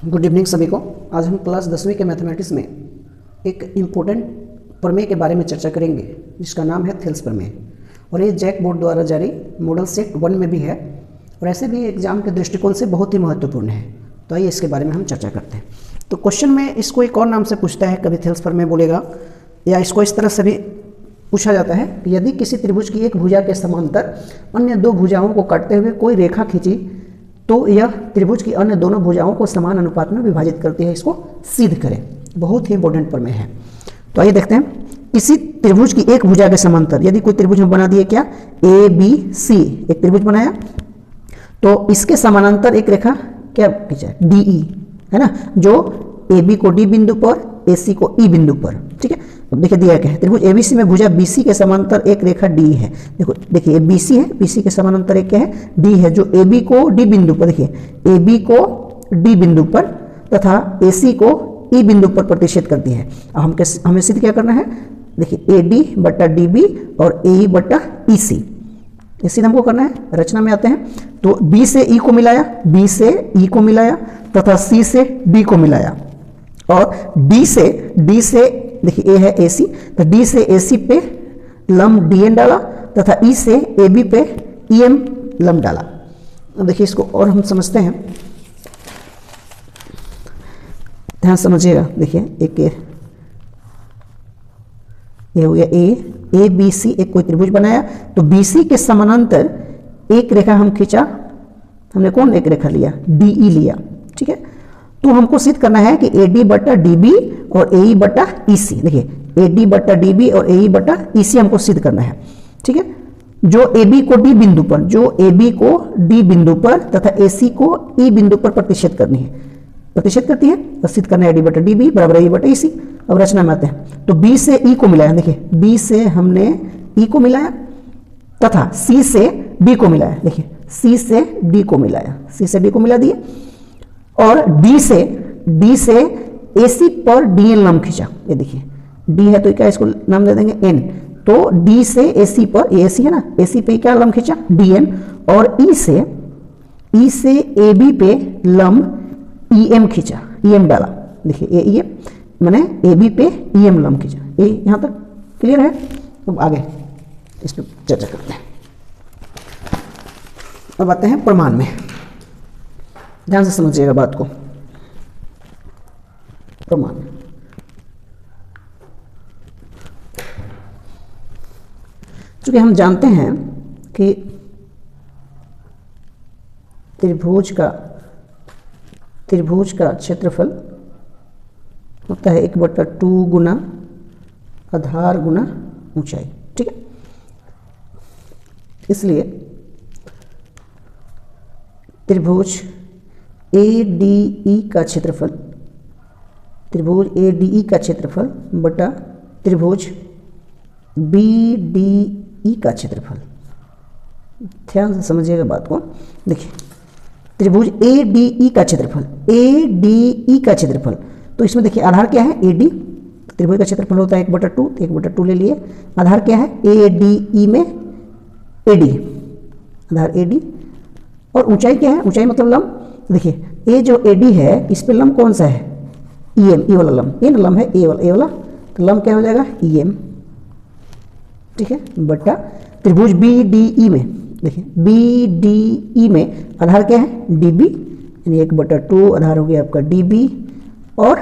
Good evening सभी को। आज हम क्लास 10वीं के मैथमेटिक्स में एक इम्पोर्टेंट प्रमेय के बारे में चर्चा करेंगे जिसका नाम है थेल्स प्रमेय, और ये जैक बोर्ड द्वारा जारी मॉडल सेट 1 में भी है और ऐसे भी एग्जाम के दृष्टिकोण से बहुत ही महत्वपूर्ण है। तो आइए इसके बारे में हम चर्चा करते हैं। तो क्वेश्चन में इसको एक और नाम से पूछता है, कभी थेल्स प्रमेय बोलेगा, या इसको इस तरह से भी पूछा जाता है कि यदि किसी त्रिभुज की एक भुजा के समांतर अन्य दो भुजाओं को काटते हुए कोई रेखा खींची तो यह त्रिभुज की अन्य दोनों भुजाओं को समान अनुपात में विभाजित करती है, इसको सिद्ध करें। बहुत ही इंपॉर्टेंट प्रमेय है। तो आइए देखते हैं। किसी त्रिभुज की एक भुजा के समांतर यदि कोई त्रिभुज हम बना दिए, क्या ए बी सी एक त्रिभुज बनाया, तो इसके समानांतर एक रेखा क्या खींचा है, डी ई, है ना, जो ए बी को डी बिंदु पर, ए सी को ई बिंदु पर, ठीक है। अब देखिए दिया क्या है, त्रिभुज एबीसी में भुजा बीसी के समांतर एक रेखा डी है। देखो देखिए बीसी है, बीसी के समानांतर एक क्या है, डी है, जो एबी को डी बिंदु पर, देखिए एबी को डी बिंदु पर तथा एसी को ई बिंदु पर प्रतिच्छेद करती है। अब हमें सिद्ध क्या करना है, देखिए ए डी बट्टा डी बी और ए ई बट्टा ई सी, ये सिद्ध हमको करना है। रचना में आते हैं तो बी से ई को मिलाया, बी से ई को मिलाया तथा सी से डी को मिलाया, और डी से देखिए ए है ए सी, तो डी से ए सी पे लंब डी एन डाला तथा ई से ए बी पे ई एम लंब डाला। अब देखिए इसको और हम समझते हैं, ध्यान समझिएगा। देखिए एक ये हो गया ए बी सी, एक कोई त्रिभुज बनाया तो बी सी के समानांतर एक रेखा हम खींचा, हमने कौन एक रेखा लिया, डी ई लिया, ठीक है। तो हमको सिद्ध करना है कि ए डी बट्टा डी बी और ए ई बट्टा ई सी, देखिए ए डी बट्टा डी बी और ए ई बट्टा ई सी हमको सिद्ध करना है, ठीक है। जो ए बी को डी बिंदु पर, जो ए बी को डी बिंदु पर तथा ए सी को ई बिंदु पर प्रतिच्छेद करनी है, प्रतिच्छेद करती है, तो सिद्ध करना है डी बट्टा डी बी बराबर ए बट्टा ई सी। अब रचना में आते हैं तो बी से ई को मिलाया, देखिए बी से हमने ई को मिलाया तथा सी से डी को मिलाया, देखिए सी से डी को मिलाया, सी से डी को मिला दिए, और डी से एसी पर डी एन लंब खींचा। ये देखिए डी है तो क्या इसको नाम दे देंगे एन, तो डी से एसी पर, एसी है ना, एसी पे क्या लंब खींचा डी एन, और ई से ए बी पे लंब ई एम खींचा, ई एम डाला, देखिए ए एम मैंने ए बी पे ई एम लंब खींचा। ये यहाँ तक क्लियर है। अब आगे इस पर चर्चा करते हैं। अब आते हैं प्रमाण में, ध्यान से समझिएगा बात को। प्रमाण चूंकि हम जानते हैं कि त्रिभुज का क्षेत्रफल होता है 1/2 गुना आधार गुना ऊंचाई, ठीक है। इसलिए त्रिभुज ADE का क्षेत्रफल, त्रिभुज ADE का क्षेत्रफल बटा त्रिभुज BDE का क्षेत्रफल, ध्यान से समझिएगा बात को। देखिए त्रिभुज ADE का क्षेत्रफल, ADE का क्षेत्रफल, तो इसमें देखिए आधार क्या है AD, त्रिभुज का क्षेत्रफल होता है 1/2, तो 1/2 ले लिए। आधार क्या है ADE में AD, आधार AD, और ऊंचाई क्या है, ऊंचाई मतलब लंब। देखिए ए जो AD है इस पे लंब कौन सा है, EM, ई वाला लंब, ये ना लंब है ए वाला, तो लंब क्या हो जाएगा EM, ठीक है, बटा त्रिभुज BDE में, देखिए BDE में आधार क्या है DB, यानी 1/2 आधार हो गया आपका DB, और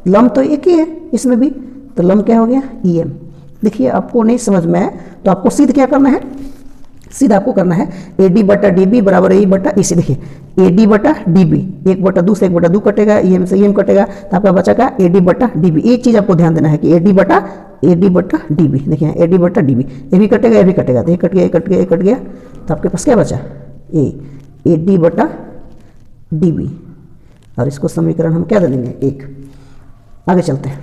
लंब तो एक ही है इसमें भी, तो लंब क्या हो गया EM। देखिए आपको नहीं समझ में आया तो आपको सिद्ध क्या करना है, सीधा आपको करना है AD बटा DB बराबर ए बटा ई सी। देखिए AD बटा DB, 1/2 से 1/2 कटेगा, EM से EM कटेगा, तो आपका बचा का AD बटा DB। एक चीज आपको ध्यान देना है कि AD बटा DB, देखिए AD बटा DB, ये भी कटेगा, ये भी कटेगा, तो ये कट गया, ये कट गया, ये कट गया, तो आपके पास क्या बचा AD बटा DB, और इसको समीकरण हम क्या दे देंगे 1। आगे चलते हैं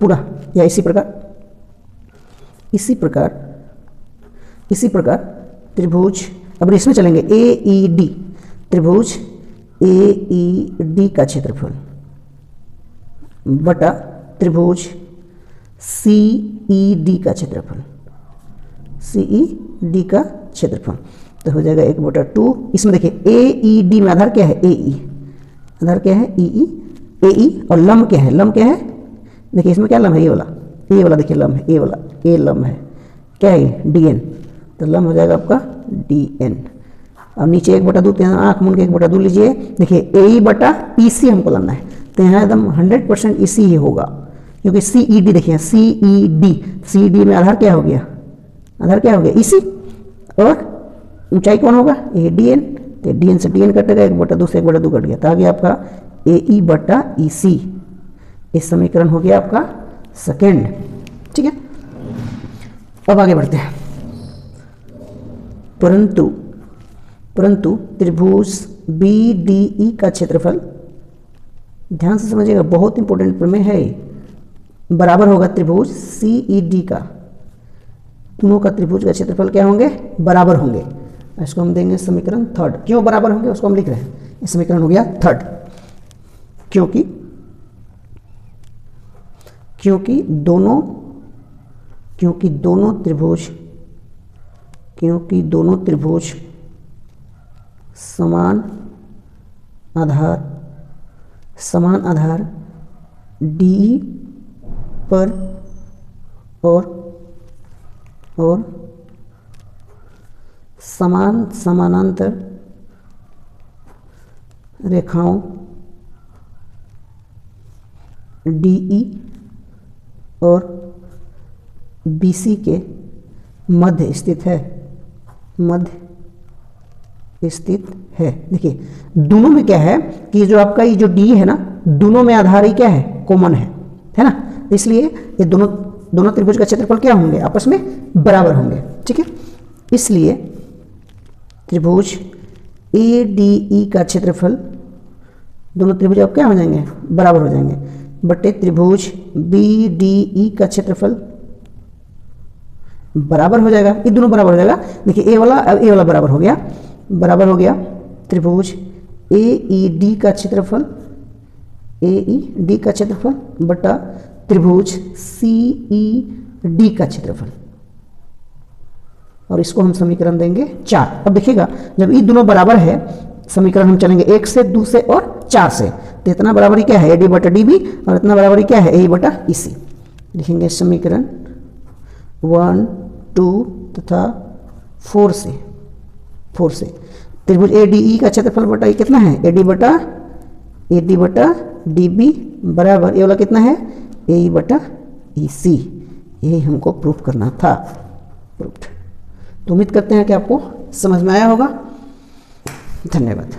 पूरा, या इसी प्रकार त्रिभुज, अब इसमें चलेंगे AED, त्रिभुज AED का क्षेत्रफल बटा त्रिभुज CED का क्षेत्रफल, CED का क्षेत्रफल, तो हो जाएगा 1/2। इसमें देखिए AED में आधार क्या है AE, आधार क्या है ई ए और लंब क्या है, लंब क्या है, देखिए इसमें क्या लंब है, ये वाला देखिए लंब है, ये वाला ए लंब है, क्या है डी एन, तो लंब हो जाएगा आपका डी एन। अब नीचे 1/2 तो यहाँ आँख मूंद के 1/2 लीजिए, देखिए ए बटा ई सी हमको लाना है, तो यहाँ एकदम 100% ई सी ही होगा, क्योंकि सी ई डी देखिए सी ई डी में आधार क्या हो गया, आधार क्या हो गया ई सी, और ऊंचाई कौन होगा ए डी एन, तो डी एन से डी एन कटेगा, 1/2 से 1/2 कट गया, तो आ गया आपका ए ई बटा ई सी। इस समीकरण हो गया आपका सेकेंड। ठीक है, अब आगे बढ़ते हैं। परंतु त्रिभुज बी डी ई का क्षेत्रफल, ध्यान से समझिएगा, बहुत इंपॉर्टेंट प्रमेय है, बराबर होगा त्रिभुज सी ई डी का, दोनों का त्रिभुज का क्षेत्रफल क्या होंगे, बराबर होंगे। इसको हम देंगे समीकरण थर्ड। क्यों बराबर होंगे उसको हम लिख रहे हैं, ये समीकरण हो गया थर्ड, क्योंकि दोनों त्रिभुज समान आधार डी पर और समानांतर रेखाओं DE और BC के मध्य स्थित है। देखिए दोनों में क्या है कि जो आपका ये जो D है ना, दोनों में आधार ही क्या है, कॉमन है ना, इसलिए ये दोनों त्रिभुज का क्षेत्रफल क्या होंगे, आपस में बराबर होंगे। ठीक है, इसलिए त्रिभुज ADE का क्षेत्रफल, दोनों त्रिभुज अब क्या हो जाएंगे, बराबर हो जाएंगे, बटे त्रिभुज BDE का क्षेत्रफल बराबर हो जाएगा, ये दोनों बराबर हो जाएगा। देखिए ए वाला बराबर हो गया त्रिभुज AED का क्षेत्रफल, बटा त्रिभुज CED का क्षेत्रफल, और इसको हम समीकरण देंगे 4। अब देखिएगा जब ये दोनों बराबर है, समीकरण हम चलेंगे 1 से 2 से और 4 से, तो इतना बराबरी क्या है AD बटा DB, और इतना बराबरी क्या है AE बटा EC। लिखेंगे समीकरण 1, 2 तथा 4 से त्रिभुज ADE का क्षेत्रफल बटा ये कितना है AD बटा DB बराबर ये वाला कितना है AE बटा EC। यही हमको प्रूफ करना था, प्रूफ। तो उम्मीद करते हैं कि आपको समझ में आया होगा। धन्यवाद।